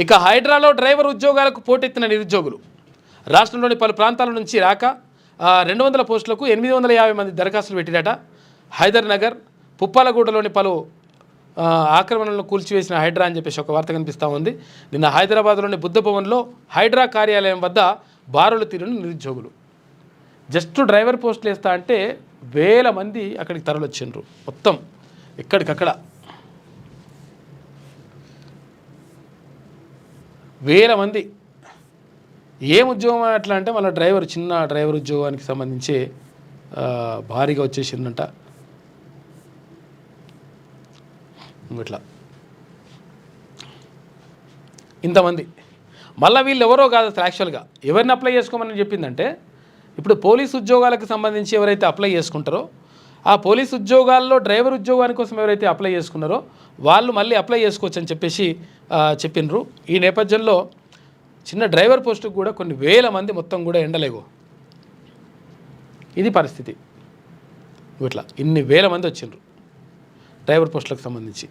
ఇక హైడ్రాలో డ్రైవర్ ఉద్యోగాలకు పోటెత్తిన నిరుద్యోగులు. రాష్ట్రంలోని పలు ప్రాంతాల నుంచి రాక 200 పోస్టులకు 850 మంది దరఖాస్తులు పెట్టిరట. హైదర్ నగర్, పుప్పాలగూడలోని పలు ఆక్రమణలను కూల్చివేసిన హైడ్రా అని చెప్పేసి ఒక వార్త కనిపిస్తూ ఉంది. నిన్న హైదరాబాద్లోని బుద్ధ భవన్లో హైడ్రా కార్యాలయం వద్ద బారులు తీరిన నిరుద్యోగులు. జస్ట్ డ్రైవర్ పోస్టులు వేస్తా అంటే వేల మంది అక్కడికి తరలొచ్చిండ్రు. మొత్తం ఎక్కడికక్కడ వేల మంది. ఏం ఉద్యోగం అట్లా అంటే మళ్ళీ చిన్న డ్రైవర్ ఉద్యోగానికి సంబంధించి భారీగా వచ్చేసిందంట. ఇట్లా ఇంతమంది. మళ్ళీ వీళ్ళు ఎవరో కాదు అసలు. యాక్చువల్గా ఎవరిని అప్లై చేసుకోమని చెప్పిందంటే, ఇప్పుడు పోలీసు ఉద్యోగాలకు సంబంధించి ఎవరైతే అప్లై చేసుకుంటారో ఆ పోలీసు ఉద్యోగాల్లో డ్రైవర్ ఉద్యోగాని కోసం ఎవరైతే అప్లై చేసుకున్నారో వాళ్ళు మళ్ళీ అప్లై చేసుకోవచ్చు అని చెప్పేసి చెప్పినరు. ఈ నేపథ్యంలో చిన్న డ్రైవర్ పోస్టుకు కూడా కొన్ని వేల మంది మొత్తం కూడా ఎండలేగో. ఇది పరిస్థితి. ఇట్లా ఇన్ని వేల మంది వచ్చిండ్రు డ్రైవర్ పోస్టులకు సంబంధించి.